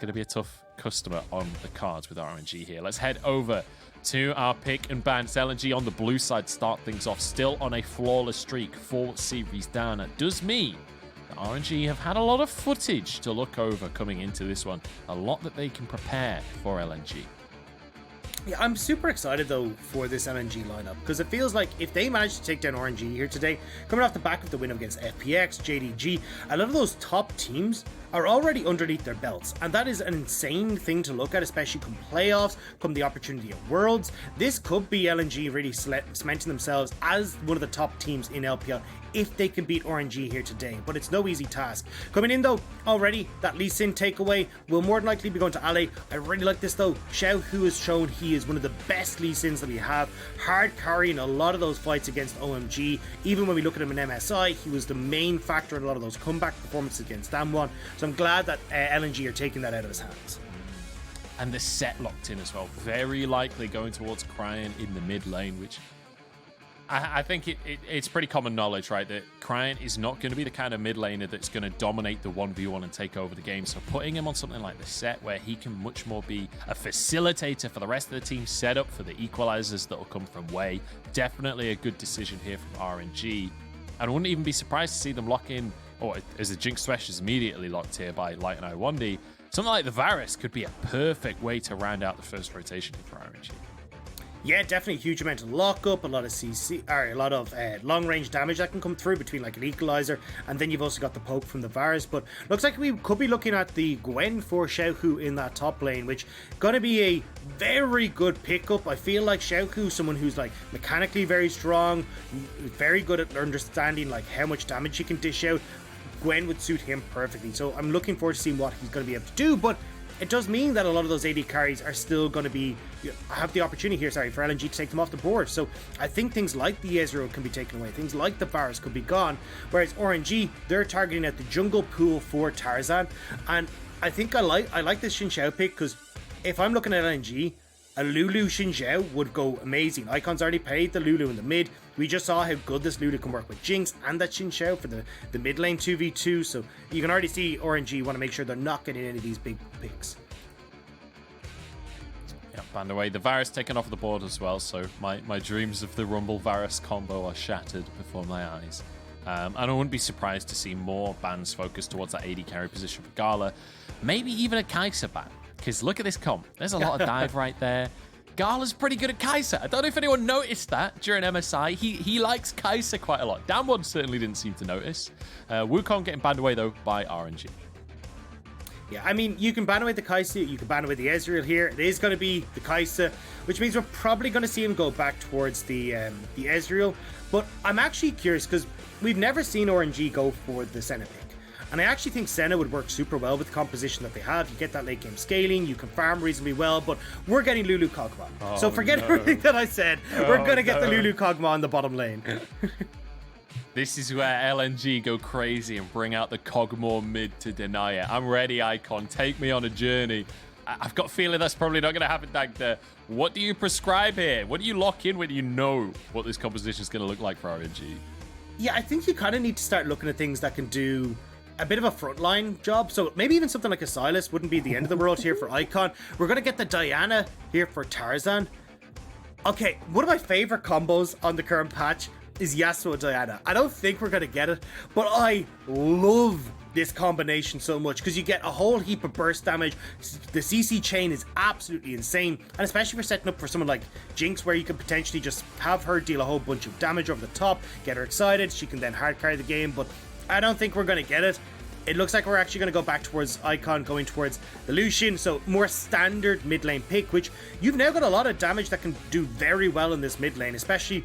going to be a tough customer on the cards with RNG here. Let's head over to our pick and ban. LNG on the blue side start things off, still on a flawless streak, 4 series down. That does mean that RNG have had a lot of footage to look over coming into this one. A lot that they can prepare for LNG. Yeah, I'm super excited though for this LNG lineup because it feels like if they manage to take down RNG here today, coming off the back of the win against FPX, JDG, a lot of those top teams are already underneath their belts, and that is an insane thing to look at, especially come playoffs, come the opportunity at Worlds. This could be LNG really cementing themselves as one of the top teams in LPL if they can beat RNG here today, but it's no easy task. Coming in though, already, that Lee Sin takeaway will more than likely be going to Ale. I really like this though. Xiao Hu has shown he is one of the best Lee Sins that we have, hard carrying a lot of those fights against OMG. Even when we look at him in MSI, he was the main factor in a lot of those comeback performances against Damwon. So I'm glad that LNG are taking that out of his hands. And the set locked in as well. Very likely going towards Cryan in the mid lane, which I think it's pretty common knowledge, right, that Cryan is not going to be the kind of mid laner that's going to dominate the 1v1 and take over the game. So putting him on something like the set where he can much more be a facilitator for the rest of the team, set up for the equalizers that will come from Wei. Definitely a good decision here from RNG. And I wouldn't even be surprised to see them lock in, or as the Jinx Thresh is immediately locked here by Light and I1D, something like the Varus could be a perfect way to round out the first rotation for RNG. Yeah, definitely a huge amount of lockup, a lot of CC, or a lot of long range damage that can come through between like an equalizer, and then you've also got the poke from the Varus. But looks like we could be looking at the Gwen for Xiao Hu in that top lane, which gonna be a very good pickup. I feel like Xiao Hu, someone who's like mechanically very strong, very good at understanding like how much damage he can dish out. Gwen would suit him perfectly, so I'm looking forward to seeing what he's going to be able to do. But it does mean that a lot of those AD carries are still going to be have the opportunity here, for LNG to take them off the board. So I think things like the Ezreal can be taken away, things like the Varus could be gone, whereas RNG, they're targeting at the jungle pool for Tarzan. And I think I like this Xin Zhao pick, because if I'm looking at LNG, a Lulu Xin Zhao would go amazing. Icon's already played the Lulu in the mid. We just saw how good this Lulu can work with Jinx and that Xin Zhao for the mid lane 2v2. So you can already see RNG want to make sure they're not getting any of these big picks. Yeah, banned away. The Varus taken off the board as well. So my dreams of the Rumble Varus combo are shattered before my eyes. And I wouldn't be surprised to see more bans focused towards that AD carry position for Gala. Maybe even a Kai'Sa ban. Because look at this comp. There's a lot of dive right there. Gala's pretty good at Kai'Sa. I don't know if anyone noticed that during MSI. He likes Kai'Sa quite a lot. Damwon certainly didn't seem to notice. Wukong getting banned away, though, by RNG. Yeah, I mean, you can ban away the Kai'Sa, you can ban away the Ezreal here. It is going to be the Kai'Sa, which means we're probably going to see him go back towards the Ezreal. But I'm actually curious, because we've never seen RNG go for the Senna pick. And I actually think Senna would work super well with the composition that they have. You get that late game scaling, you can farm reasonably well, but we're getting Lulu Kog'Maw. So forget everything that I said. We're going to get the Lulu Kog'Maw in the bottom lane. This is where LNG go crazy and bring out the Kog'Maw mid to deny it. I'm ready, Icon. Take me on a journey. I've got a feeling that's probably not going to happen, Dagda. What do you prescribe here? What do you lock in when you know what this composition is going to look like for RNG? Yeah, I think you kind of need to start looking at things that can do a bit of a frontline job. So maybe even something like a Sylas wouldn't be the end of the world here for Icon. We're going to get the Diana here for Tarzan. Okay, one of my favorite combos on the current patch is Yasuo Diana. I don't think we're going to get it, but I love this combination so much because you get a whole heap of burst damage. The CC chain is absolutely insane, and especially for setting up for someone like Jinx, where you could potentially just have her deal a whole bunch of damage over the top, get her excited, she can then hard carry the game. But I don't think we're going to get it. It looks like we're actually going to go back towards Icon, going towards the Lucian, so more standard mid lane pick, which you've now got a lot of damage that can do very well in this mid lane, especially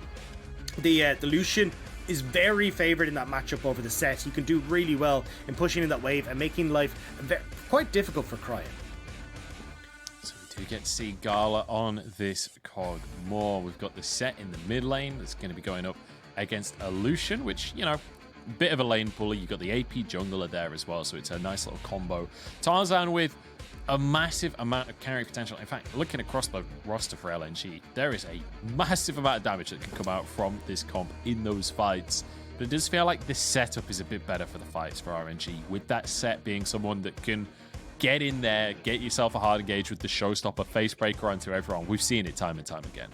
the Lucian is very favored in that matchup over the set. You can do really well in pushing in that wave and making life quite difficult for Cryan. So we do get to see Gala on this Cog more. We've got the set in the mid lane that's going to be going up against a Lucian, which, you know, bit of a lane puller. You've got the AP jungler there as well, so it's a nice little combo. Tarzan with a massive amount of carry potential. In fact, looking across the roster for LNG, there is a massive amount of damage that can come out from this comp in those fights. But it does feel like this setup is a bit better for the fights for RNG, with that set being someone that can get in there, get yourself a hard engage with the showstopper, facebreaker onto everyone. We've seen it time and time again.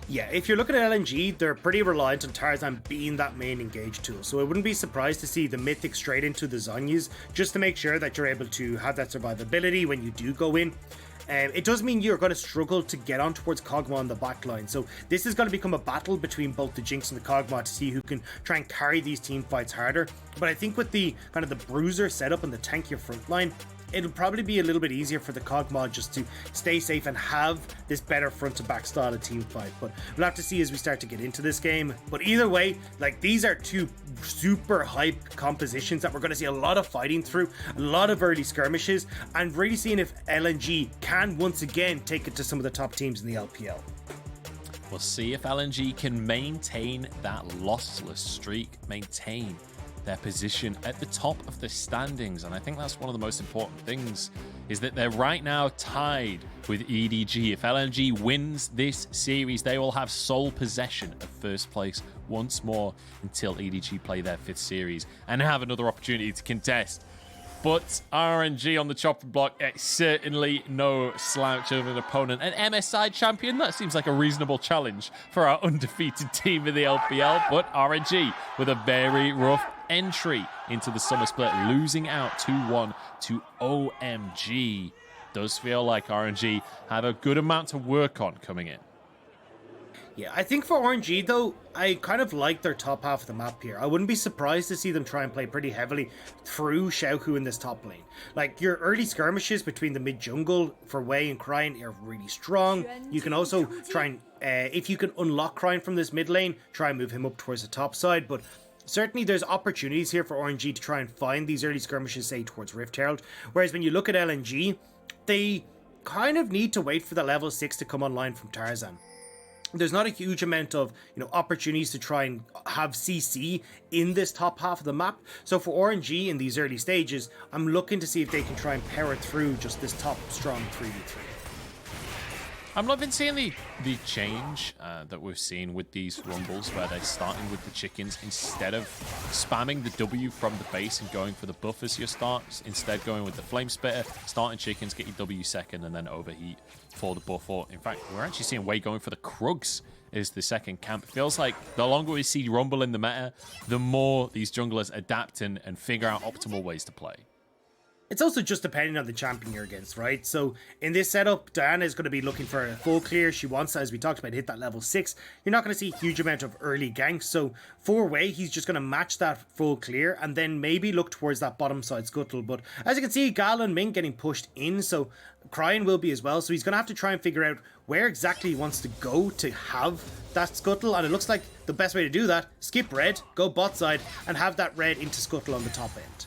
Yeah, if you're looking at LNG, they're pretty reliant on Tarzan being that main engage tool. So I wouldn't be surprised to see the Mythic straight into the Zhonya's just to make sure that you're able to have that survivability when you do go in. It does mean you're going to struggle to get on towards Kog'Maw on the backline. So this is going to become a battle between both the Jinx and the Kog'Maw to see who can try and carry these team fights harder. But I think with the kind of the bruiser setup and the tankier front line, it'll probably be a little bit easier for the Kog'Maw just to stay safe and have this better front to back style of team fight. But we'll have to see as we start to get into this game. But either way, like, these are two super hype compositions that we're going to see a lot of fighting through, a lot of early skirmishes, and really seeing if LNG can once again take it to some of the top teams in the LPL. We'll see if LNG can maintain that lossless streak, maintain their position at the top of the standings. And I think that's one of the most important things, is that they're right now tied with EDG. If LNG wins this series, they will have sole possession of first place once more until EDG play their 5th series and have another opportunity to contest. But RNG on the chopping block, it's certainly no slouch of an opponent. An MSI champion, that seems like a reasonable challenge for our undefeated team in the LPL. But RNG with a very rough entry into the summer split, losing out 2-1 to OMG. Does feel like RNG have a good amount to work on coming in. Yeah, I think for RNG though, I kind of like their top half of the map here. I wouldn't be surprised to see them try and play pretty heavily through Xiaohu in this top lane. Like, your early skirmishes between the mid jungle for Wei and Cryin are really strong. You can also try and, if you can unlock Cryin from this mid lane, try and move him up towards the top side. But certainly there's opportunities here for RNG to try and find these early skirmishes, say, towards Rift Herald. Whereas when you look at LNG, they kind of need to wait for the level 6 to come online from Tarzan. There's not a huge amount of, opportunities to try and have CC in this top half of the map. So for RNG in these early stages, I'm looking to see if they can try and power through just this top strong 3v3. I'm loving seeing the change that we've seen with these rumbles, where they're starting with the chickens instead of spamming the W from the base and going for the buff as your start. Instead, going with the flame spitter, starting chickens, get your W second, and then overheat for the buff. Or in fact, we're actually seeing Wei going for the Krugs is the second camp. It feels like the longer we see rumble in the meta, the more these junglers adapt and figure out optimal ways to play. It's also just depending on the champion you're against, right? So in this setup, Diana is going to be looking for a full clear. She wants, as we talked about, hit that level 6. You're not going to see a huge amount of early ganks. So for Wei, he's just going to match that full clear and then maybe look towards that bottom side scuttle. But as you can see, Gal and Ming getting pushed in, so Cryin will be as well. So he's going to have to try and figure out where exactly he wants to go to have that scuttle. And it looks like the best way to do that, skip red, go bot side, and have that red into scuttle on the top end.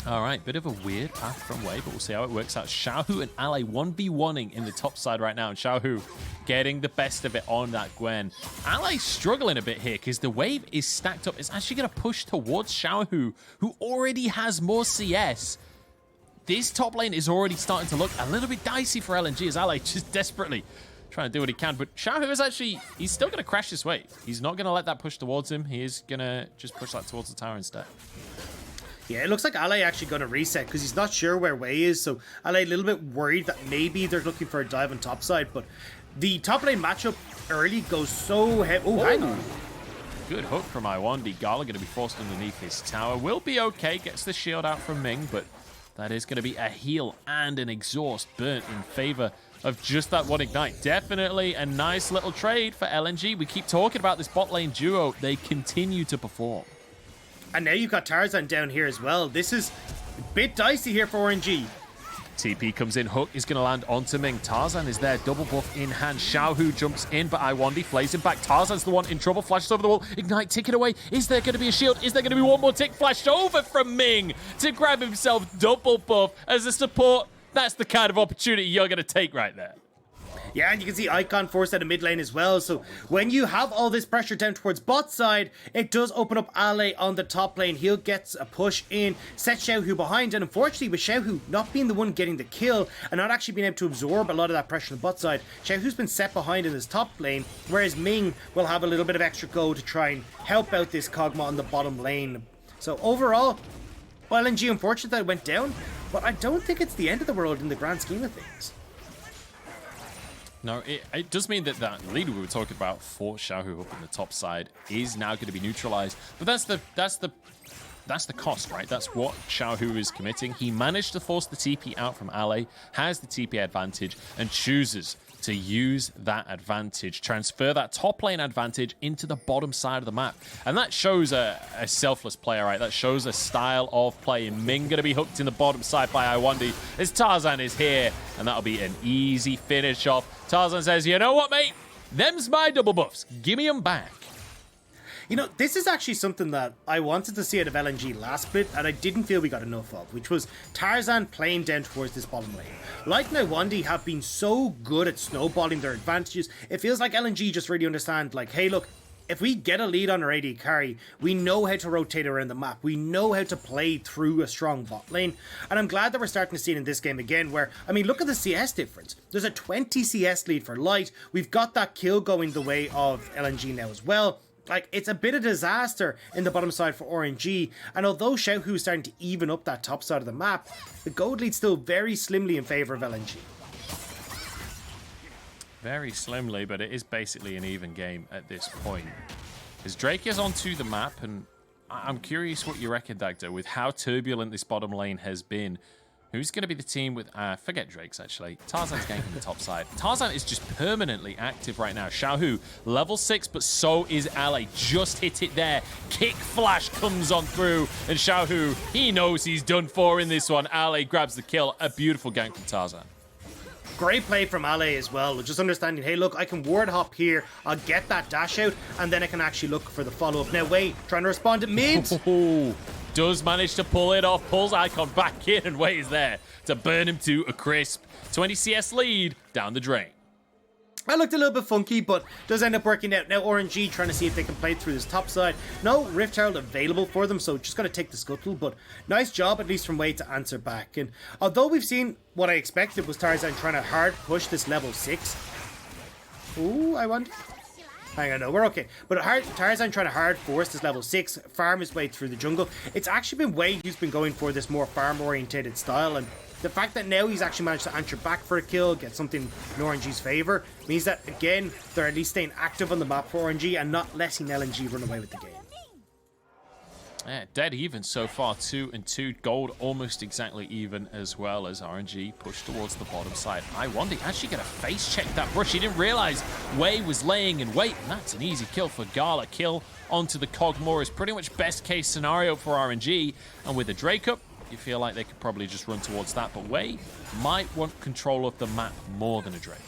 All right, bit of a weird path from Wei, but we'll see how it works out. Xiaohu and Ally 1v1ing in the top side right now, and Xiaohu getting the best of it on that Gwen. Ally's struggling a bit here because the wave is stacked up. It's actually going to push towards Xiaohu, who already has more CS. This top lane is already starting to look a little bit dicey for LNG, as Ally just desperately trying to do what he can. But Xiaohu is actually, he's still going to crash this wave. He's not going to let that push towards him. He is going to just push that towards the tower instead. Yeah, it looks like Ally actually going to reset because he's not sure where Wei is. So Ally a little bit worried that maybe they're looking for a dive on top side. But the top lane matchup early goes so heavy. Oh, hang on. Good hook from Iwandi. Gala going to be forced underneath his tower. Will be okay. Gets the shield out from Ming, but that is going to be a heal and an exhaust burnt in favor of just that one ignite. Definitely a nice little trade for LNG. We keep talking about this bot lane duo. They continue to perform. And now you've got Tarzan down here as well. This is a bit dicey here for RNG. TP comes in, hook is going to land onto Ming. Tarzan is there, double buff in hand. Xiaohu jumps in, but Iwandi flays him back. Tarzan's the one in trouble, flashes over the wall. Ignite, tick it away. Is there going to be a shield? Is there going to be one more tick flashed over from Ming to grab himself double buff as a support? That's the kind of opportunity you're going to take right there. Yeah, and you can see Icon forced out of mid lane as well. So when you have all this pressure down towards bot side, it does open up Ally on the top lane. He'll get a push in, set Xiaohu behind, and unfortunately with Xiaohu not being the one getting the kill and not actually being able to absorb a lot of that pressure on the bot side, Xiaohu's been set behind in his top lane, whereas Ming will have a little bit of extra go to try and help out this Kog'Maw on the bottom lane. So overall, Well, LNG, unfortunate that it went down, but I don't think it's the end of the world in the grand scheme of things. No, it does mean that that lead we were talking about for Xiaohu up in the top side is now going to be neutralized. But that's the cost, right? That's what Xiaohu is committing. He managed to force the TP out from Ale, has the TP advantage, and chooses to use that advantage, transfer that top lane advantage into the bottom side of the map. And that shows a selfless player, right? That shows a style of play. Ming going to be hooked in the bottom side by Iwandi as Tarzan is here, and that'll be an easy finish off. Tarzan says, you know what, mate? Them's my double buffs. Give me them back. You know, this is actually something that I wanted to see out of LNG last split, and I didn't feel we got enough of, which was Tarzan playing down towards this bottom lane. Like Iwandi have been so good at snowballing their advantages, it feels like LNG just really understand, like, hey, look, if we get a lead on our AD carry, we know how to rotate around the map. We know how to play through a strong bot lane. And I'm glad that we're starting to see it in this game again where, I mean, look at the CS difference. There's a 20 CS lead for Light. We've got that kill going the way of LNG now as well. Like, it's a bit of disaster in the bottom side for RNG, and although Xiaohu is starting to even up that top side of the map, the gold lead's still very slimly in favour of LNG. Very slimly, but it is basically an even game at this point. As Drake is onto the map, and I'm curious what you reckon, Dagdo, with how turbulent this bottom lane has been. Who's going to be the team with... forget Drake's, actually. Tarzan's ganking the top side. Tarzan is just permanently active right now. Xiaohu, level 6, but so is Ale. Just hit it there. Kick flash comes on through, and Xiaohu, he knows he's done for in this one. Ale grabs the kill. A beautiful gank from Tarzan. Great play from Ale as well, just understanding, hey, look, I can ward hop here, I'll get that dash out, and then I can actually look for the follow-up. Now, wait, trying to respond to mid. Does manage to pull it off, pulls Icon back in, and Wei is there to burn him to a crisp. 20 CS lead down the drain. I looked a little bit funky, but does end up working out. Now RNG trying to see if they can play through this top side. No Rift Herald available for them, so just got to take the scuttle, but nice job at least from Wei to answer back. And although we've seen what I expected was Tarzan trying to hard push this level 6. Ooh, I want... Hang on, no, we're okay. But Tarzan trying to hard force this level 6, farm his way through the jungle. It's actually been Wei who's been going for this more farm-orientated style, and the fact that now he's actually managed to answer back for a kill, get something in RNG's favour, means that, again, they're at least staying active on the map for RNG and not letting LNG run away with the game. Yeah, dead even so far, 2-2. Gold almost exactly even as well as RNG push towards the bottom side. Iwandi actually going to face check that brush. He didn't realize Wei was laying in wait, and that's an easy kill for Gala. Kill onto the Cogmore is pretty much best case scenario for RNG, and with the Drake up, you feel like they could probably just run towards that, but Wei might want control of the map more than a Drake.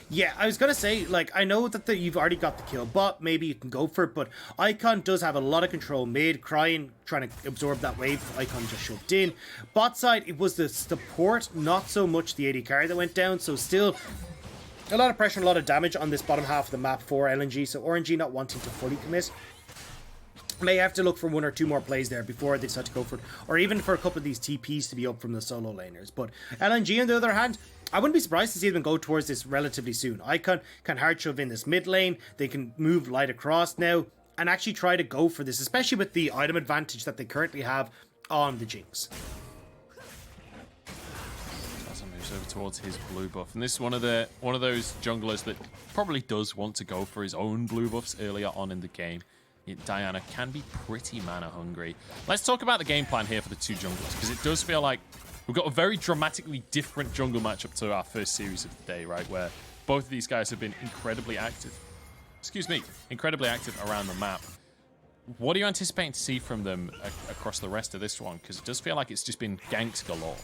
Yeah, I was going to say, like, I know that you've already got the kill bot, maybe you can go for it, but Icon does have a lot of control mid, trying to absorb that wave. Icon just shoved in. Bot side, it was the support, not so much the AD carry that went down, so still a lot of pressure and a lot of damage on this bottom half of the map for LNG, so RNG not wanting to fully commit. May have to look for one or two more plays there before they decide to go for it, or even for a couple of these TPs to be up from the solo laners. But LNG, on the other hand, I wouldn't be surprised to see them go towards this relatively soon. Icon can hard shove in this mid lane, they can move Light across now, and actually try to go for this, especially with the item advantage that they currently have on the Jinx. Moves over towards his blue buff, and this is one of those junglers that probably does want to go for his own blue buffs earlier on in the game. Diana can be pretty mana hungry. Let's talk about the game plan here for the two junglers, because it does feel like we've got a very dramatically different jungle matchup to our first series of the day, right? Where both of these guys have been incredibly active. Incredibly active around the map. What are you anticipating to see from them across the rest of this one? Because it does feel like it's just been ganks galore.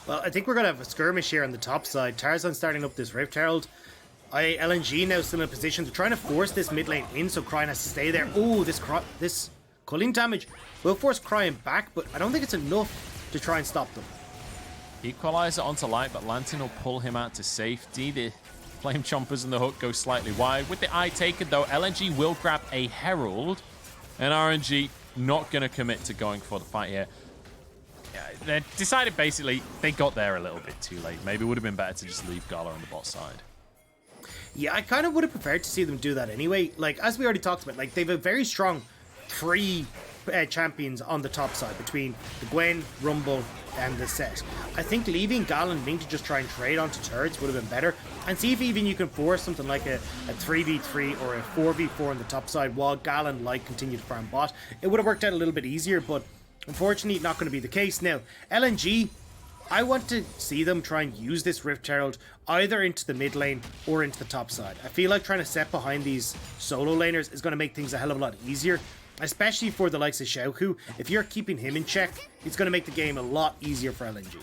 Well, I think we're going to have a skirmish here on the top side. Tarzan starting up this Rift Herald. LNG now still in position. They're trying to force this mid lane in, so Cryan has to stay there. Oh, this culling damage will force Cryan back, but I don't think it's enough to try and stop them. Equalizer onto Light, but Lantern will pull him out to safety. The Flame Chompers and the hook go slightly wide. With the eye taken, though, LNG will grab a Herald, and RNG not going to commit to going for the fight here. They decided basically they got there a little bit too late. Maybe it would have been better to just leave Gala on the bot side. Yeah, I kind of would have preferred to see them do that anyway. Like, as we already talked about, like, they have a very strong 3 champions on the top side between the Gwen, Rumble, and the Set. I think leaving Gal and Ming to just try and trade onto turrets would have been better, and see if even you can force something like a 3v3 or a 4v4 on the top side while Gal and Light continue to farm bot. It would have worked out a little bit easier, but unfortunately not going to be the case. Now, LNG, I want to see them try and use this Rift Herald either into the mid lane or into the top side. I feel like trying to set behind these solo laners is going to make things a hell of a lot easier, especially for the likes of Xiaohu. If you're keeping him in check, it's going to make the game a lot easier for LNG.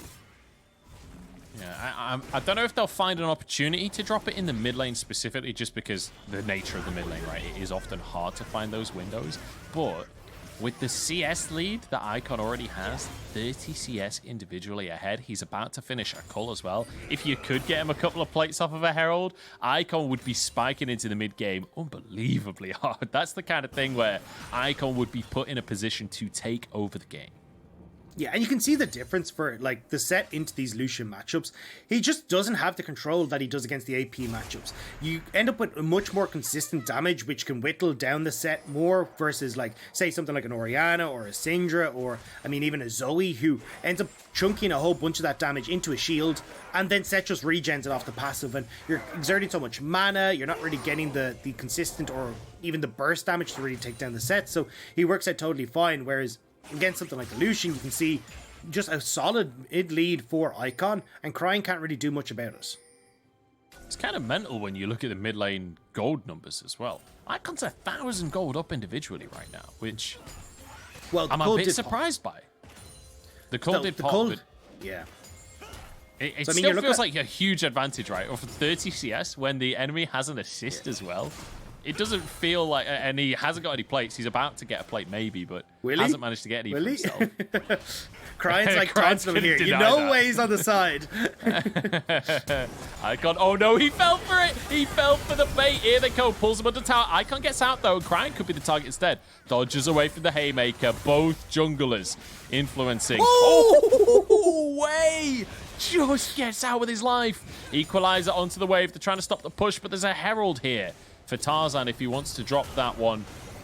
Yeah, I don't know if they'll find an opportunity to drop it in the mid lane specifically, just because the nature of the mid lane, right? It is often hard to find those windows, but with the CS lead that Icon already has, 30 CS individually ahead, he's about to finish a cull as well. If you could get him a couple of plates off of a Herald, Icon would be spiking into the mid game unbelievably hard. That's the kind of thing where Icon would be put in a position to take over the game. Yeah, and you can see the difference for like the Set into these Lucian matchups. He just doesn't have the control that he does against the AP matchups. You end up with a much more consistent damage, which can whittle down the Set more versus like, say, something like an Orianna or a Syndra, or I mean even a Zoe, who ends up chunking a whole bunch of that damage into a shield, and then Set just regens it off the passive, and you're exerting so much mana, you're not really getting the consistent or even the burst damage to really take down the Set, so he works out totally fine, whereas against something like the Lucian, you can see just a solid mid lead for Icon, and Crying can't really do much about it. It's kind of mental when you look at the mid lane gold numbers as well. Icon's 1,000 gold up individually right now, which I'm a bit surprised by. The cull did pop, but yeah. It still feels like a huge advantage, right? Of 30 CS when the enemy has an assist as well. It doesn't feel like, and he hasn't got any plates. He's about to get a plate, maybe, but hasn't managed to get any for himself. Crying's like constantly here. You know where he's on the side. Icon, oh no, he fell for it. He fell for the bait. Here they go, pulls him under tower. Icon gets out though. Crying could be the target instead. Dodges away from the haymaker. Both junglers influencing. Oh, way! Just gets out with his life. Equalizer onto the wave. They're trying to stop the push, but there's a Herald here for Tarzan if he wants to drop that one.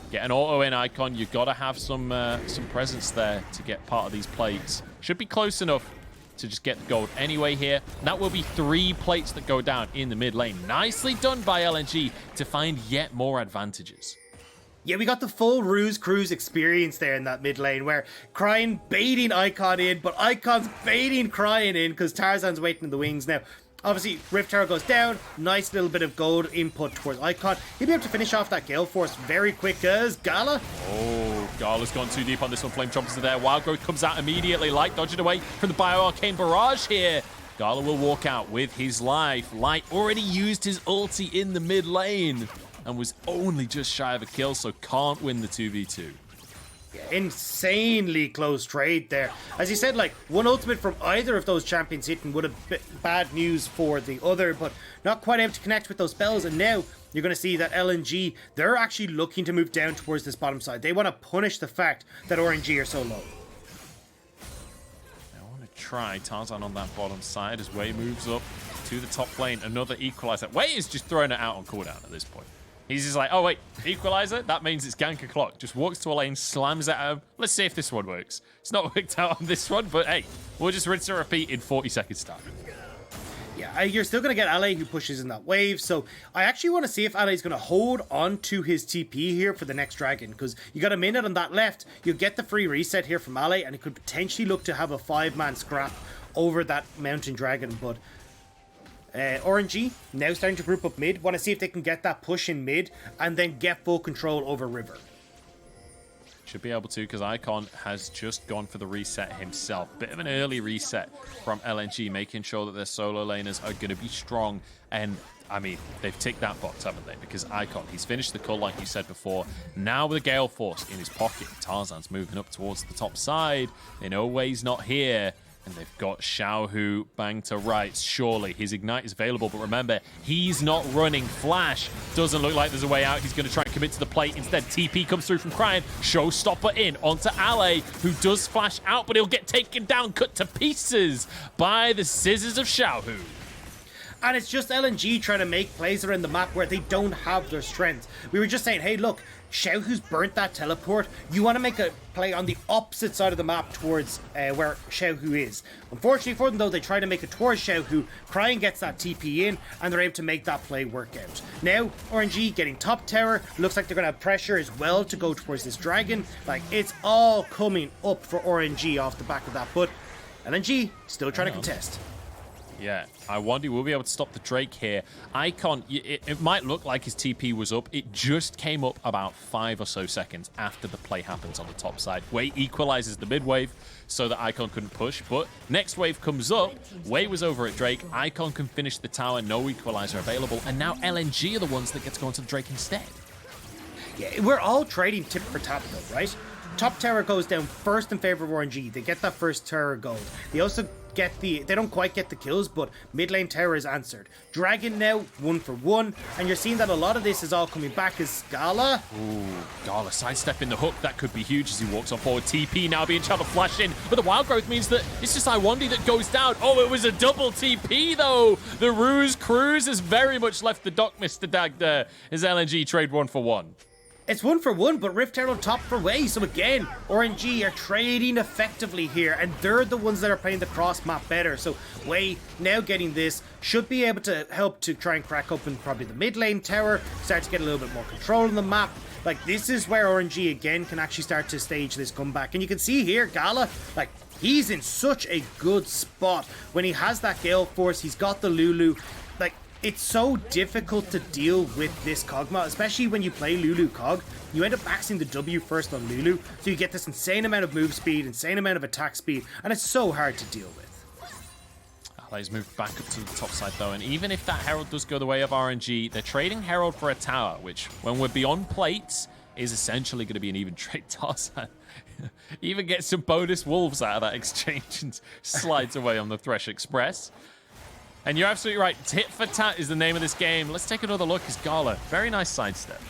Get an auto in, Icon. You've got to have some presence there to get part of these plates. Should be close enough to just get the gold anyway here. That will be 3 plates that go down in the mid lane. Nicely done by LNG to find yet more advantages. Yeah, we got the full Ruse Cruise experience there in that mid lane, where Crying baiting Icon in, but Icon's baiting Crying in because Tarzan's waiting in the wings now. Obviously, Rift Tower goes down. Nice little bit of gold input towards Icon. He'll be able to finish off that Gale Force very quick as Gala. Oh, Gala's gone too deep on this one. Flame Chompers are there. Wild Growth comes out immediately. Light dodging away from the Bio-Arcane Barrage here. Gala will walk out with his life. Light already used his ulti in the mid lane and was only just shy of a kill, so can't win the 2v2. Insanely close trade there. As you said, like, one ultimate from either of those champions hitting would have been bad news for the other, but not quite able to connect with those spells. And now you're going to see that LNG, they're actually looking to move down towards this bottom side. They want to punish the fact that RNG are so low. I want to try Tarzan on that bottom side as Wei moves up to the top lane. Another equalizer. Wei is just throwing it out on cooldown at this point. He's just like, oh wait, equalizer? That means it's gank o'clock. Just walks to a lane, slams it at him. Let's see if this one works. It's not worked out on this one, but hey, we'll just rinse and repeat in 40 seconds time. Yeah, you're still going to get Ale who pushes in that wave, so I actually want to see if Ale is going to hold on to his TP here for the next dragon, because you got a minute on that left. You'll get the free reset here from Ale, and it could potentially look to have a 5-man scrap over that mountain dragon, but RNG now starting to group up mid. Want to see if they can get that push in mid and then get full control over River. Should be able to, because Icon has just gone for the reset himself. Bit of an early reset from LNG, making sure that their solo laners are going to be strong. And, I mean, they've ticked that box, haven't they? Because Icon, he's finished the cull like you said before. Now with a Gale Force in his pocket, Tarzan's moving up towards the top side. They know Wei's not here. And they've got Xiaohu bang to right. Surely his Ignite is available, but remember, he's not running Flash. Doesn't look like there's a way out. He's going to try and commit to the plate. Instead, TP comes through from Crying. Showstopper in onto Ale, who does flash out, but he'll get taken down, cut to pieces by the scissors of Xiaohu. And it's just LNG trying to make plays around the map where they don't have their strength. We were just saying, hey, look, Xiaohu's burnt that teleport. You want to make a play on the opposite side of the map towards where Xiaohu is. Unfortunately for them, though, they try to make it towards Xiaohu. Cryan gets that TP in, and they're able to make that play work out. Now, RNG getting top tower. Looks like they're going to have pressure as well to go towards this dragon. Like, it's all coming up for RNG off the back of that. But LNG still trying to contest. Yeah, I wonder we'll be able to stop the Drake here. Icon, it might look like his TP was up. It just came up about 5 or so seconds after the play happens on the top side. Wei equalizes the mid wave so that Icon couldn't push, but next wave comes up. Wei was over at Drake. Icon can finish the tower, no equalizer available, and now LNG are the ones that get to go into the Drake instead. Yeah, we're all trading tip for tap though, right? Top tower goes down first in favor of RNG. They get that first tower gold. They also get they don't quite get the kills, but mid lane tower is answered. Dragon now 1 for 1, and you're seeing that a lot of this is all coming back as Gala. Ooh, Gala sidestepping the hook. That could be huge as he walks on forward. TP now being able to flash in, but the wild growth means that it's just Iwandi that goes down. Oh, it was a double TP though. The Ruse Cruise has very much left the dock, Mr. Dag there. His LNG trade 1 for 1. It's 1 for 1, but Rift Herald top for Wei. So again, RNG are trading effectively here, and they're the ones that are playing the cross map better. So Wei now getting this should be able to help to try and crack open probably the mid lane tower, start to get a little bit more control on the map. Like, this is where RNG again can actually start to stage this comeback. And you can see here, Gala, like, he's in such a good spot. When he has that Gale Force, he's got the Lulu. Like, it's so difficult to deal with this Kog'Maw, especially when you play Lulu Cog. You end up axing the W first on Lulu, so you get this insane amount of move speed, insane amount of attack speed, and it's so hard to deal with. Ally's moved back up to the top side though, and even if that Herald does go the way of RNG, they're trading Herald for a tower, which, when we're beyond plates, is essentially going to be an even trade. Tarzan even gets some bonus wolves out of that exchange and slides away on the Thresh Express. And you're absolutely right. Tit for tat is the name of this game. Let's take another look as Gala. Very nice sidestep.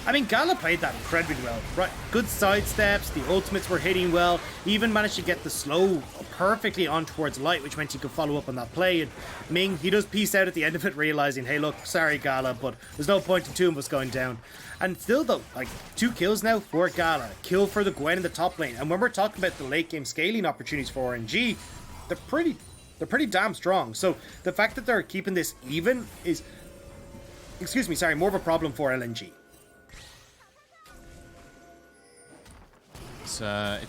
I mean, Gala played that incredibly well. Right, good sidesteps. The ultimates were hitting well. He even managed to get the slow perfectly on towards Light, which meant he could follow up on that play. And Ming, he does peace out at the end of it, realizing, hey, look, sorry, Gala, but there's no point in 2 of us going down. And still, though, like, 2 kills now for Gala. Kill for the Gwen in the top lane. And when we're talking about the late game scaling opportunities for RNG, they're pretty damn strong. So the fact that they're keeping this even is, more of a problem for LNG. It's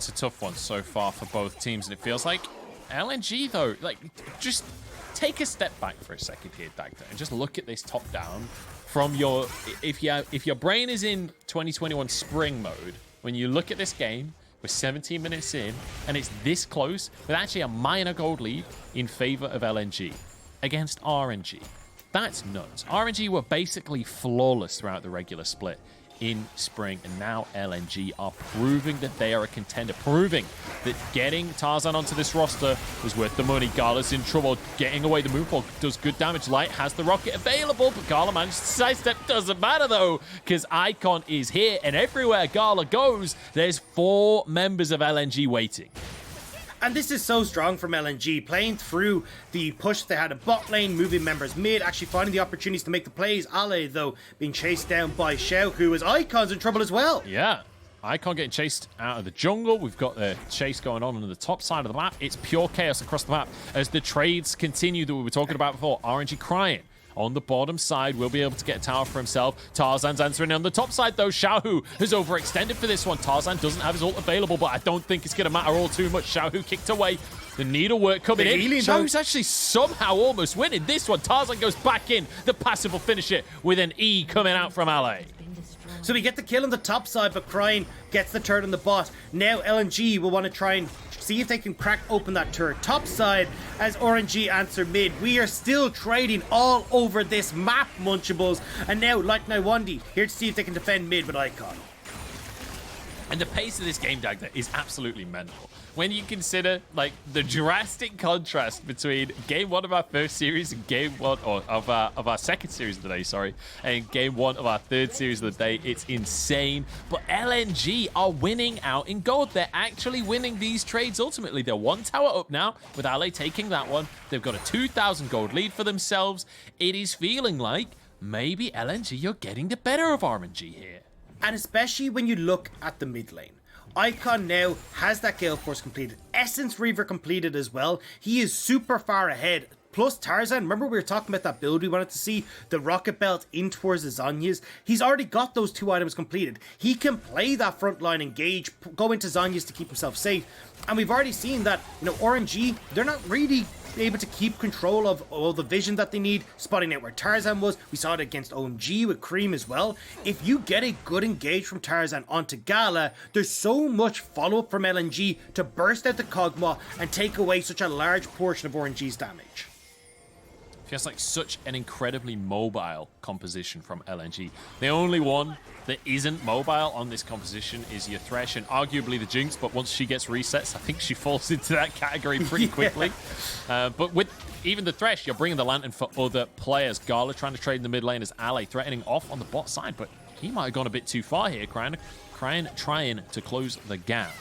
a tough one so far for both teams, and it feels like LNG though, like, just take a step back for a second here, Dagda, and just look at this top down from your, if your brain is in 2021 spring mode, when you look at this game, we're 17 minutes in, and it's this close, with actually a minor gold lead in favor of LNG against RNG. That's nuts. RNG were basically flawless throughout the regular split in spring, and now LNG are proving that they are a contender, proving that getting Tarzan onto this roster was worth the money. Gala's in trouble, getting away the moonfall does good damage. Light has the rocket available, but Gala managed to sidestep. Doesn't matter though, because Icon is here, and everywhere Gala goes, there's 4 members of LNG waiting. And this is so strong from LNG, playing through the push they had in bot lane, moving members mid, actually finding the opportunities to make the plays. Ale, though, being chased down by Xiao, who is Icon's in trouble as well. Yeah, Icon getting chased out of the jungle. We've got the chase going on the top side of the map. It's pure chaos across the map as the trades continue that we were talking about before. RNG crying. On the bottom side, will be able to get a tower for himself. Tarzan's answering on the top side, though. Xiaohu has overextended for this one. Tarzan doesn't have his ult available, but I don't think it's going to matter all too much. Xiaohu kicked away. The needlework coming in. Xiaohu's actually somehow almost winning this one. Tarzan goes back in. The passive will finish it with an E coming out from Ale. So we get the kill on the top side, but Cryan gets the turret on the bot. Now LNG will want to try and see if they can crack open that turret top side as RNG answer mid. We are still trading all over this map, Munchables. And now, like Iwandi, here to see if they can defend mid with Icon. And the pace of this game, Dagda, is absolutely mental. when you consider like the drastic contrast between game 1 of our first series and game 1 of our second series of the day, sorry, and game 1 of our third series of the day, it's insane. But LNG are winning out in gold. They're actually winning these trades ultimately. They're 1 tower up now with Ale taking that one. They've got a 2,000 gold lead for themselves. It is feeling like maybe LNG, you're getting the better of RNG here. And especially when you look at the mid lane. Icon now has that Gale Force completed. Essence Reaver completed as well. He is super far ahead. Plus Tarzan, remember we were talking about that build we wanted to see? The Rocket Belt in towards the Zhonya's. He's already got those 2 items completed. He can play that frontline engage, go into Zhonya's to keep himself safe. And we've already seen that, you know, RNG, they're not really able to keep control of all the vision that they need, spotting out where Tarzan was. We saw it against OMG with Cream as well. If you get a good engage from Tarzan onto Gala, there's so much follow-up from LNG to burst out the Kog'Maw and take away such a large portion of RNG's damage. Feels like such an incredibly mobile composition from LNG. The only one that isn't mobile on this composition is your Thresh and arguably the Jinx, but once she gets resets, I think she falls into that category pretty quickly. But with even the Thresh, you're bringing the Lantern for other players. Gala trying to trade in the mid lane as Ale threatening off on the bot side, but he might have gone a bit too far here. Cryan trying to close the gap.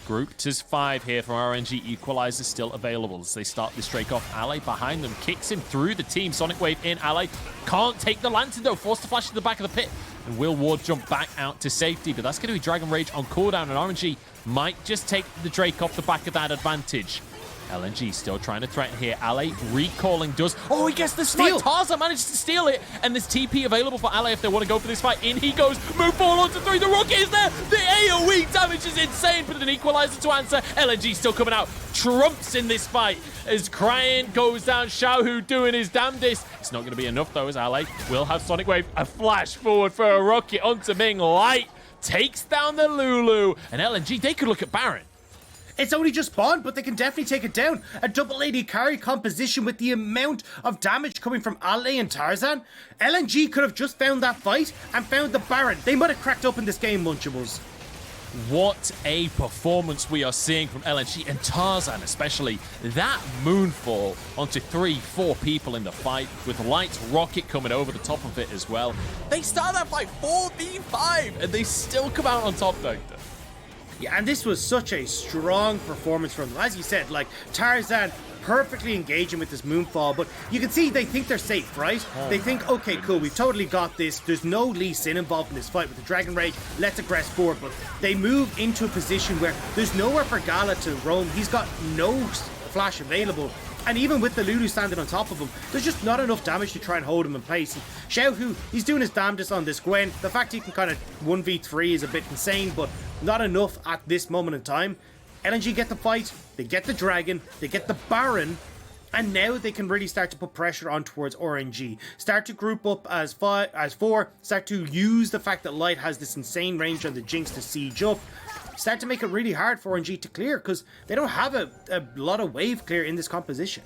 Grouped as 5 here from RNG. Equalizer still available as they start this Drake off. Ale behind them, kicks him through the team. Sonic Wave in. Ale can't take the Lantern though, forced to flash to the back of the pit. And will Ward jump back out to safety, but that's going to be Dragon Rage on cooldown, and RNG might just take the Drake off the back of that advantage. LNG still trying to threaten here. Ale recalling does. Oh, he gets the steal. Tarzan manages to steal it. And there's TP available for Ale if they want to go for this fight. In he goes. Move forward onto 3. The Rocket is there. The AoE damage is insane, but an equalizer to answer. LNG still coming out. Trumps in this fight as Cryan goes down. Xiaohu doing his damnedest. It's not going to be enough though, as Ale will have Sonic Wave. A flash forward for a Rocket onto Ming. Light takes down the Lulu. And LNG, they could look at Baron. It's only just spawned, but they can definitely take it down. A double AD carry composition with the amount of damage coming from Ale and Tarzan. LNG could have just found that fight and found the Baron. They might have cracked up in this game, Munchables. What a performance we are seeing from LNG and Tarzan especially. That moonfall onto 3-4 people in the fight with Light's Rocket coming over the top of it as well. They start that fight 4v5 and they still come out on top, Doctor. Yeah, and this was such a strong performance from them. As you said, like, Tarzan perfectly engaging with this moonfall, but you can see they think they're safe, right? They think, okay, cool, we've totally got this. There's no Lee Sin involved in this fight with the Dragon Rage. Let's aggress forward, but they move into a position where there's nowhere for Gala to roam. He's got no flash available. And even with the Lulu standing on top of him, there's just not enough damage to try and hold him in place. And Xiaohu, he's doing his damnedest on this Gwen. The fact he can kind of 1v3 is a bit insane, but not enough at this moment in time. LNG get the fight, they get the Dragon, they get the Baron, and now they can really start to put pressure on towards RNG. Start to group up as 4, start to use the fact that Light has this insane range on the Jinx to siege up. Start to make it really hard for RNG to clear because they don't have a lot of wave clear in this composition.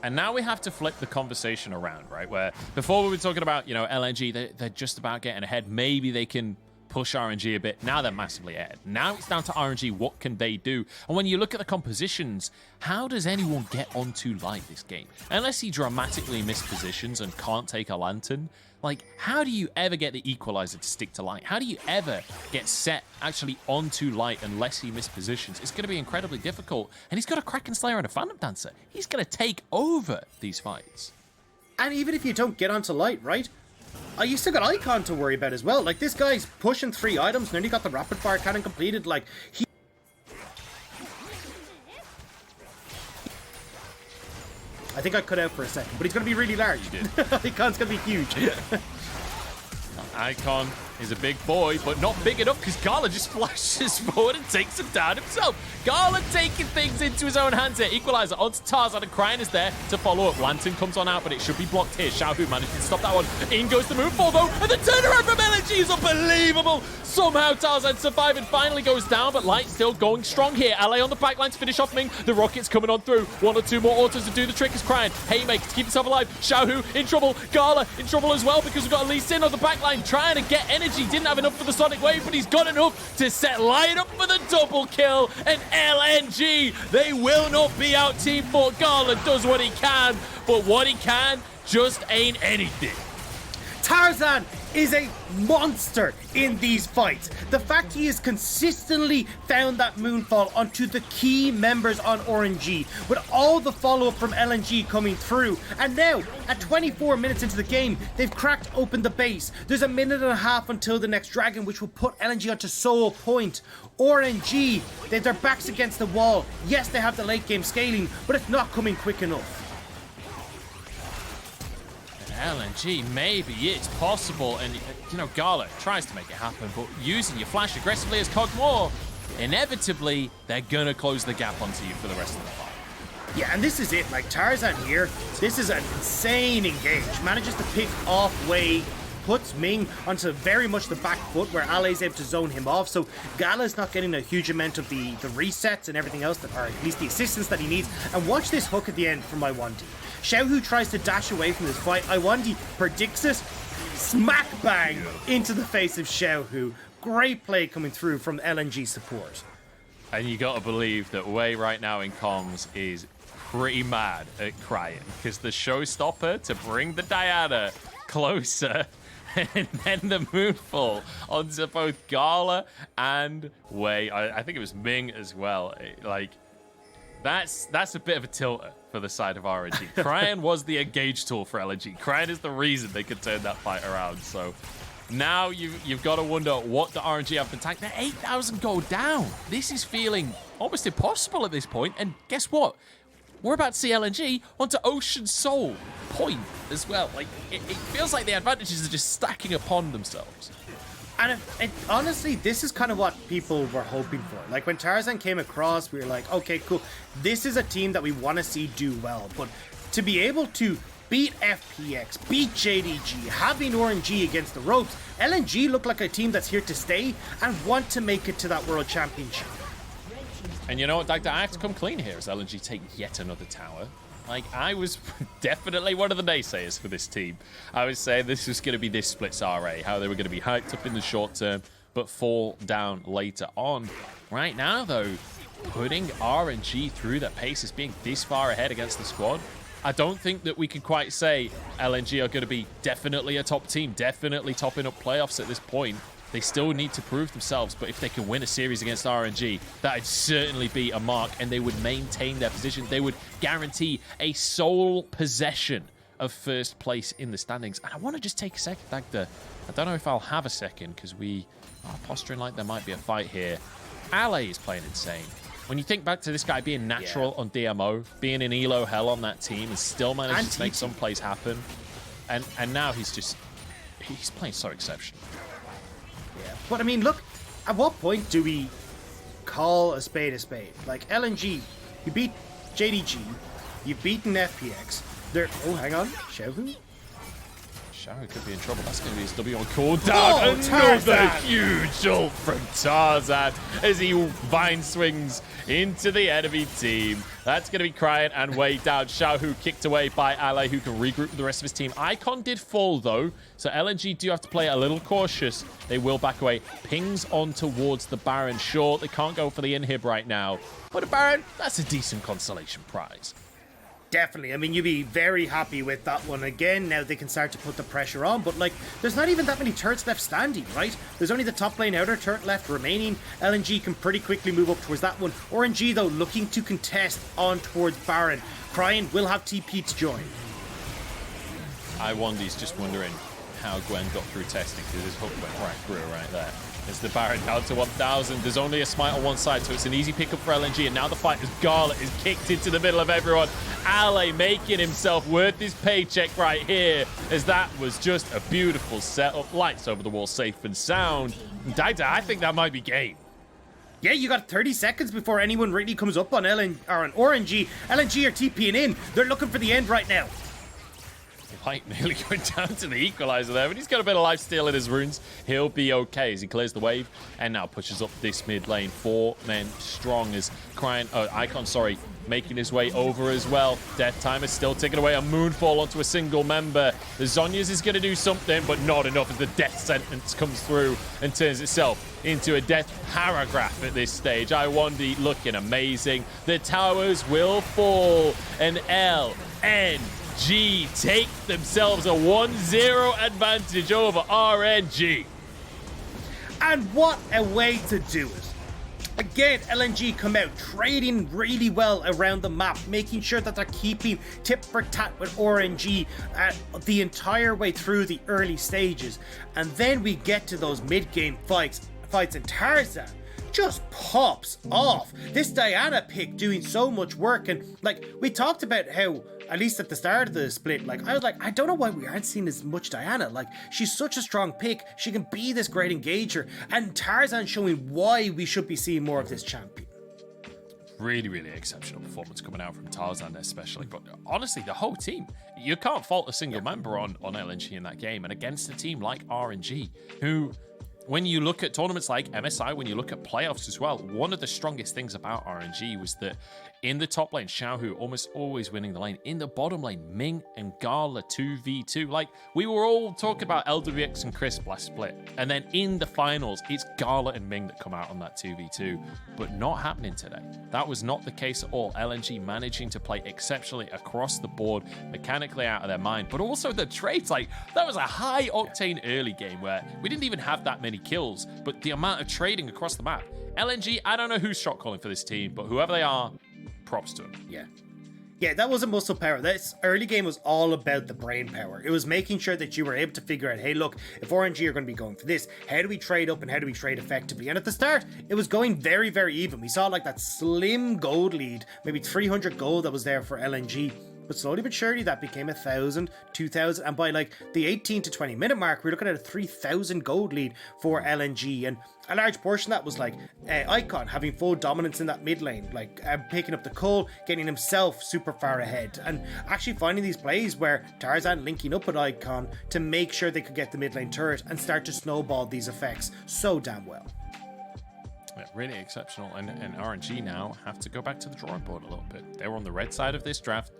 And now we have to flip the conversation around, right? Where before we were talking about, you know, LNG, they're just about getting ahead. Maybe they can push RNG a bit. Now they're massively ahead. Now it's down to RNG. What can they do? And when you look at the compositions, how does anyone get onto Light this game? Unless he dramatically mispositions and can't take a Lantern. Like, how do you ever get the equalizer to stick to Light? How do you ever get set actually onto Light unless he mispositions? It's going to be incredibly difficult. And he's got a Kraken Slayer and a Phantom Dancer. He's going to take over these fights. And even if you don't get onto Light, right? You still got Icon to worry about as well. Like, this guy's pushing 3 items, nearly got the rapid fire cannon completed. Like, I think I cut out for a second, but he's going to be really large. You did. Icon's going to be huge. Icon is a big boy, but not big enough because Gala just flashes forward and takes him down himself. Gala taking things into his own hands here. Equalizer onto Tarzan, and Cryan is there to follow up. Lantern comes on out, but it should be blocked here. Xiaohu manages to stop that one. In goes the moonfall though, and the turnaround from LNG is unbelievable. Somehow Tarzan surviving finally goes down, but Light still going strong here. Ale on the backline to finish off Ming. The Rocket's coming on through. 1 or 2 more autos to do the trick as Cryan. Haymaker to keep himself alive. Xiaohu in trouble. Gala in trouble as well because we've got Lee Sin on the backline trying to get energy LNG didn't have enough for the Sonic Wave, but he's got enough to set Lion up for the double kill. And LNG, they will not be out team fought. Gala does what he can, but what he can just ain't anything. Tarzan is a monster in these fights. The fact he has consistently found that moonfall onto the key members on RNG, with all the follow-up from LNG coming through. And now, at 24 minutes into the game, they've cracked open the base. There's a minute and a half until the next dragon, which will put LNG onto sole point. RNG, they have their backs against the wall. Yes, they have the late game scaling, but it's not coming quick enough. LNG, maybe it's possible, and you know, Gala tries to make it happen, but using your flash aggressively as Cogmore, inevitably they're gonna close the gap onto you for the rest of the fight. Yeah, and this is it. Like Tarzan here, this is an insane engage. Manages to pick off Wei, puts Ming onto very much the back foot where Ale's able to zone him off. So Gala's not getting a huge amount of the resets and everything else, that, or at least the assistance that he needs. And watch this hook at the end from Iwandi. Xiaohu tries to dash away from this fight. Iwandi predicts it. Smack bang into the face of Xiaohu. Great play coming through from LNG support. And you gotta believe that Wei right now in comms is pretty mad at crying, because the showstopper to bring the Diana closer and then the moonfall onto both Gala and Wei. I think it was Ming as well. Like, that's a bit of a tilter for the side of RNG. Cryan was the engage tool for LNG. Cryan is the reason they could turn that fight around. So now you've got to wonder what the RNG have been tanked. They're 8,000 go down. This is feeling almost impossible at this point. And guess what? We're about to see LNG onto Ocean Soul point as well. Like, it feels like the advantages are just stacking upon themselves. And honestly, this is kind of what people were hoping for. Like, when Tarzan came across, we were like, okay, cool. This is a team that we want to see do well. But to be able to beat FPX, beat JDG, having RNG against the ropes, LNG look like a team that's here to stay and want to make it to that World Championship. And you know what, Dagda, I have to come clean here as LNG take yet another tower. Like, I was definitely one of the naysayers for this team. I was saying this was going to be this splits RA, how they were going to be hyped up in the short term, but fall down later on. Right now, though, putting RNG through that pace as being this far ahead against the squad, I don't think that we can quite say LNG are going to be definitely a top team, definitely topping up playoffs at this point. They still need to prove themselves, but if they can win a series against RNG, that'd certainly be a mark, and they would maintain their position. They would guarantee a sole possession of first place in the standings. And I want to just take a second, Dagda. I don't know if I'll have a second, because we are posturing like there might be a fight here. Ale is playing insane. When you think back to this guy being natural on DMO, being in Elo hell on that team, and still managing to make some plays happen, and now he's playing so exceptional. But I mean, look, at what point do we call a spade a spade? Like, LNG, you beat JDG, you've beaten FPX. Oh, hang on, Xiaohu? Xiaohu could be in trouble. That's going to be his W on cooldown. Another huge ult from Tarzan as he vine swings into the enemy team. That's going to be Cryan and Wei down. Xiaohu kicked away by Ale, who can regroup with the rest of his team. Icon did fall, though, so LNG do have to play a little cautious. They will back away. Pings on towards the Baron. Sure, they can't go for the inhib right now, but a Baron, that's a decent consolation prize. Definitely. I mean, you'd be very happy with that one. Again, now they can start to put the pressure on, but like, there's not even that many turrets left standing, right? There's only the top lane outer turret left remaining. LNG can pretty quickly move up towards that one. RNG, though, looking to contest on towards Baron. Cryan will have TP to join. Iwandi's just wondering how Gwen got through testing, because his hook went right through right there. As the Baron down to 1,000. There's only a smite on one side, so it's an easy pickup for LNG. And now the fight as Gala is kicked into the middle of everyone. Ale making himself worth his paycheck right here, as that was just a beautiful setup. Lights over the wall, safe and sound. Dagda, I think that might be game. Yeah, you got 30 seconds before anyone really comes up on LNG or on RNG. LNG are TPing in. They're looking for the end right now. Light nearly going down to the equalizer there, but he's got a bit of lifesteal in his runes. He'll be okay as he clears the wave and now pushes up this mid lane. 4 men strong as Icon, making his way over as well. Death Timer still taking away a Moonfall onto a single member. The Zhonya's is going to do something, but not enough as the death sentence comes through and turns itself into a death paragraph at this stage. I1D looking amazing. The towers will fall, and LNG take themselves a 1-0 advantage over RNG. And what a way to do it. Again, LNG come out trading really well around the map, making sure that they're keeping tit for tat with RNG the entire way through the early stages. And then we get to those mid-game fights and Tarzan just pops off. This Diana pick doing so much work, and like we talked about how, at least at the start of the split, like I was like, I don't know why we aren't seeing as much Diana. Like, she's such a strong pick. She can be this great engager, and Tarzan showing why we should be seeing more of this champion. Really, really exceptional performance coming out from Tarzan especially. But honestly, the whole team, you can't fault a single member on LNG in that game. And against a team like RNG, who, when you look at tournaments like MSI, when you look at playoffs as well, one of the strongest things about RNG was that in the top lane, Xiaohu almost always winning the lane. In the bottom lane, Ming and Gala 2v2. Like, we were all talking about LWX and Crisp last split. And then in the finals, it's Gala and Ming that come out on that 2v2. But not happening today. That was not the case at all. LNG managing to play exceptionally across the board, mechanically out of their mind. But also the trades, like, that was a high octane early game where we didn't even have that many kills. But the amount of trading across the map. LNG, I don't know who's shot calling for this team, but whoever they are, props to him. Yeah, that wasn't muscle power. This early game was all about the brain power. It was making sure that you were able to figure out, hey, look, if RNG are going to be going for this, how do we trade up and how do we trade effectively? And at the start, it was going very, very even. We saw like that slim gold lead, maybe 300 gold that was there for LNG. But slowly but surely, that became 1,000, 2,000, and by like the 18 to 20 minute mark, we're looking at a 3,000 gold lead for LNG, and a large portion of that was like Icon having full dominance in that mid lane, like picking up the Cole, getting himself super far ahead, and actually finding these plays where Tarzan linking up with Icon to make sure they could get the mid lane turret and start to snowball these effects so damn well. Yeah, really exceptional, and RNG now have to go back to the drawing board a little bit. They were on the red side of this draft.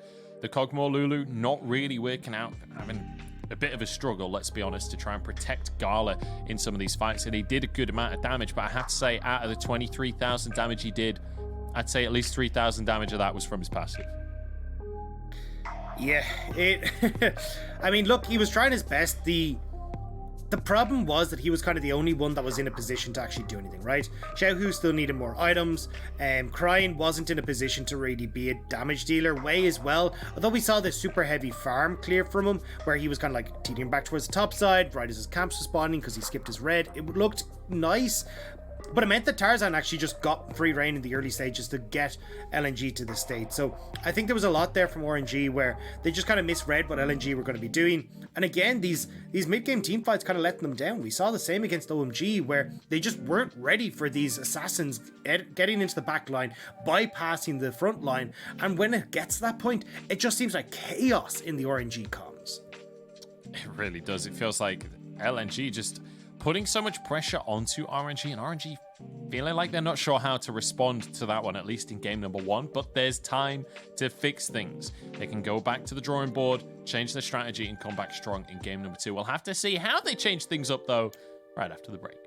The Kog'Maw Lulu not really working out, having a bit of a struggle, let's be honest, to try and protect Gala in some of these fights. And he did a good amount of damage, but I have to say, out of the 23,000 damage he did, I'd say at least 3,000 damage of that was from his passive. Yeah, I mean, look, he was trying his best. The problem was that he was kind of the only one that was in a position to actually do anything, right? Xiaohu still needed more items, Cryin wasn't in a position to really be a damage dealer. Wei as well, although we saw the super heavy farm clear from him, where he was kind of like teetering back towards the top side, right as his camps responding because he skipped his red. It looked nice, but it meant that Tarzan actually just got free reign in the early stages to get LNG to the state. So I think there was a lot there from RNG where they just kind of misread what LNG were going to be doing. And again, these mid-game team fights kind of letting them down. We saw the same against OMG where they just weren't ready for these assassins getting into the back line, bypassing the front line. And when it gets to that point, it just seems like chaos in the RNG comms. It really does. It feels like LNG just putting so much pressure onto RNG, and RNG feeling like they're not sure how to respond to that one, at least in game number 1, but there's time to fix things. They can go back to the drawing board, change their strategy, and come back strong in game number 2. We'll have to see how they change things up, though, right after the break.